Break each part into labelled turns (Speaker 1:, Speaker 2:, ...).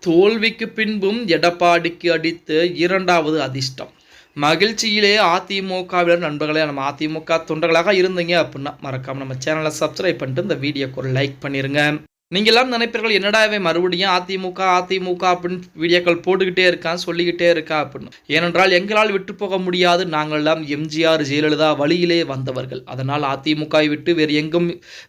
Speaker 1: தோல்விக்கு பின்பும் எடப்பாடிக்கு அடித்த இரண்டாவது அதிர்ஷ்டம். மகிழ்ச்சியிலே அதிமுகவினர் நண்பர்களே, நம்ம அதிமுக தொண்டர்களாக இருந்தீங்க அப்படின்னா மறக்காம நம்ம சேனலை சப்ஸ்கிரைப் பண்ணிட்டு இந்த வீடியோக்கு ஒரு லைக் பண்ணிருங்க. நீங்கள் எல்லாம் நினைப்பீர்கள், என்னடா இவன் மறுபடியும் அதிமுக அதிமுக அப்படின்னு வீடியோக்கள் போட்டுக்கிட்டே இருக்கான், சொல்லிக்கிட்டே இருக்கா அப்படின்னு. ஏனென்றால் எங்களால் விட்டு போக முடியாது. நாங்கள் எல்லாம் எம்ஜிஆர் ஜெயலலிதா வழியிலே வந்தவர்கள். அதனால் அதிமுகவை விட்டு வேறு எங்கும்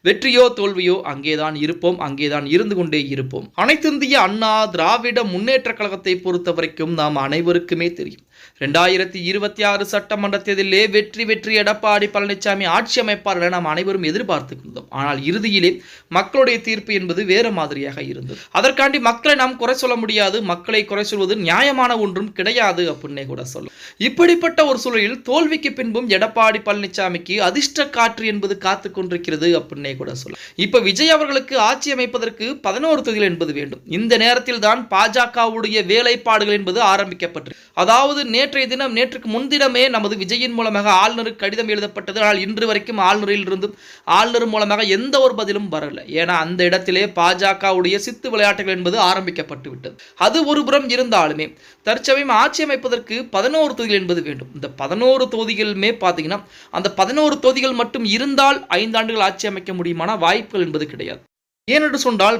Speaker 1: வெற்றியோ தோல்வியோ அங்கேதான் இருப்போம், அங்கேதான் இருந்து கொண்டே இருப்போம். அனைத்திந்திய அண்ணா திராவிட முன்னேற்ற கழகத்தை பொறுத்த வரைக்கும் நாம் அனைவருக்குமே தெரியும், 2026 சட்டமன்ற தேர்தலிலே வெற்றி எடப்பாடி பழனிசாமி ஆட்சி அமைப்பார் என நாம் அனைவரும் எதிர்பார்த்து கொண்டோம். ஆனால் இறுதியிலே மக்களுடைய தீர்ப்பு என்பது வேறு மாதிரியாக இருந்தது. அதற்காண்டி மக்களை நாம் குறை சொல்ல முடியாது, மக்களை குறை சொல்வது நியாயமான ஒன்றும் கிடையாது அப்படின்னே கூட சொல்லும். இப்படிப்பட்ட ஒரு சூழலில் தோல்விக்கு பின்பும் எடப்பாடி பழனிசாமிக்கு அதிர்ஷ்ட காற்று என்பது காத்து கொண்டிருக்கிறது அப்படின்னே கூட சொல்லும். இப்ப விஜய் அவர்களுக்கு ஆட்சி அமைப்பதற்கு 11 தொகுதிகள் என்பது வேண்டும். இந்த நேரத்தில் தான் பாஜகவுடைய வேலைப்பாடுகள் என்பது ஆரம்பிக்கப்பட்டது. அதாவது நேற்றுக்கு முன்தினமே நமது விஜயின் மூலமாக ஆளுநருக்கு கடிதம் எழுதப்பட்டது. ஆனால் இன்று வரைக்கும் ஆளுநரில் இருந்தும் ஆளுநர் மூலமாக எந்த ஒரு பதிலும் வரல. ஏன்னா அந்த இடத்திலே பாஜகவுடைய சித்து விளையாட்டுகள் என்பது ஆரம்பிக்கப்பட்டு விட்டது. அது ஒரு புறம் இருந்தாலுமே தற்சமயம் ஆட்சி அமைப்பதற்கு 11 தொகுதிகள் என்பது வேண்டும். இந்த 11 தொகுதிகளுமே பார்த்தீங்கன்னா அந்த 11 தொகுதிகள் மட்டும் இருந்தால் 5 ஆண்டுகள் ஆட்சி அமைக்க முடியுமான வாய்ப்புகள் என்பது கிடையாது. ஏனென்று சொன்னால்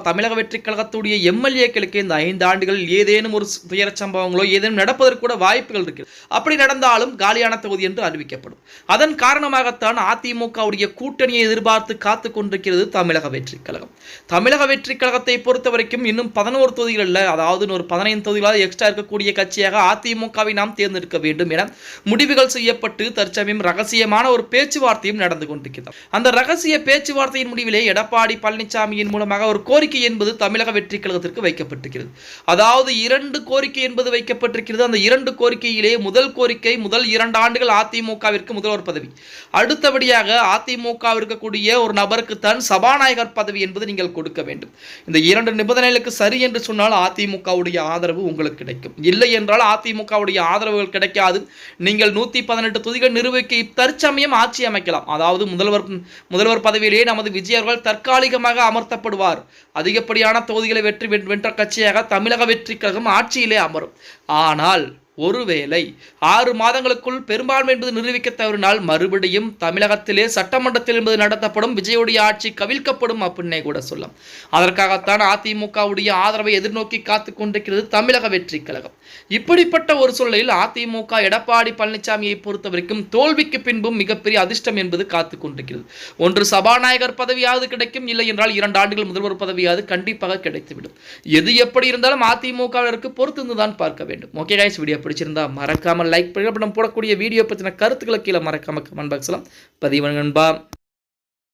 Speaker 1: தமிழக வெற்றி கழகத்துடைய எம்எல்ஏக்களுக்கு இந்த 5 ஆண்டுகள் ஏதேனும் ஒரு துயர சம்பவங்களோ ஏதேனும் நடப்பதற்கு கூட வாய்ப்புகள் இருக்கு. அப்படி நடந்தாலும் காலியான தொகுதி என்று அறிவிக்கப்படும். அதன் காரணமாகத்தான் அதிமுகவுடைய கூட்டணியை எதிர்பார்த்து காத்து கொண்டிருக்கிறது தமிழக வெற்றி கழகம். தமிழக வெற்றி கழகத்தை பொறுத்த வரைக்கும் இன்னும் 11 தொகுதிகள் இல்லை, அதாவது ஒரு 15 தொகுதிகளாக எக்ஸ்ட்ரா இருக்கக்கூடிய கட்சியாக அதிமுகவை நாம் தேர்ந்தெடுக்க வேண்டும் என முடிவுகள் செய்யப்பட்டு தற்சமயம் ரகசியமான ஒரு பேச்சுவார்த்தையும் நடந்து கொண்டிருக்கிறது. அந்த ரகசிய பேச்சுவார்த்தையின் முடிவிலே எடப்பாடி பழனிசாமியின் மூலமாக ஒரு கோரிக்கை என்பது தமிழக வெற்றி கழகத்திற்கு வைக்கப்பட்டிருக்கிறது. அதாவது 2 கோரிக்கை என்பது வைக்கப்பட்டிருக்கிறது. அந்த 2 கோரிக்கையிலே முதல் கோரிக்கை, முதல் 2 ஆண்டுகள் அதிமுகவிற்கு முதல்வர் பதவி, அடுத்தபடியாக அதிமுக இருக்கக்கூடிய ஒரு நபருக்கு தான் சபாநாயகர் பதவி என்பது நீங்கள் கொடுக்க வேண்டும். இந்த 2 நிபந்தனைகளுக்கு சரி என்று சொன்னால் அதிமுகவுடைய ஆதரவு உங்களுக்கு கிடைக்கும். இல்லை என்றால் அதிமுகவுடைய ஆதரவுகள் கிடைக்காது. நீங்கள் 118 தொகுதிகள் நிரூபிக்க தற்சமயம் ஆட்சி அமைக்கலாம். அதாவது முதல்வர் பதவியிலேயே நமது விஜய் அவர்கள் தற்காலிக அமர்த்தப்படுவார். அதிகப்படியான தொகுதிகளை வென்ற கட்சியாக தமிழக வெற்றி கழகம் ஆட்சியிலே அமரும். ஆனால் ஒருவேளை 6 மாதங்களுக்குள் பெரும்பான்மை என்பது நிரூபிக்க தவறினால் மறுபடியும் தமிழகத்திலே சட்டமன்றத்தில் என்பது நடத்தப்படும், விஜயுடைய ஆட்சி கவிழ்க்கப்படும் அப்படின்னே கூட சொல்லலாம். அதற்காகத்தான் அதிமுகவுடைய ஆதரவை எதிர்நோக்கி காத்து கொண்டிருக்கிறது தமிழக வெற்றி கழகம். இப்படிப்பட்ட ஒரு சூழலில் அதிமுக எடப்பாடி பழனிசாமியை பொறுத்த வரைக்கும் தோல்விக்கு பின்பும் மிகப்பெரிய அதிர்ஷ்டம் என்பது காத்து கொண்டிருக்கிறது. ஒன்று சபாநாயகர் பதவியாவது கிடைக்கும், இல்லை என்றால் 2 ஆண்டுகள் முதல்வர் பதவியாவது கண்டிப்பாக கிடைத்துவிடும். எது எப்படி இருந்தாலும் அதிமுகவிற்கு பொறுத்திருந்துதான் பார்க்க வேண்டும். ஓகே கைஸ், வீடியோ பிடிச்சிருந்தா மறக்காம லைக் பண்ணி போடக்கூடிய வீடியோ பற்றின கருத்துக்களை கீழே மறக்காம கமெண்ட் பாக்ஸ்ல பதிவு பண்ணுங்க.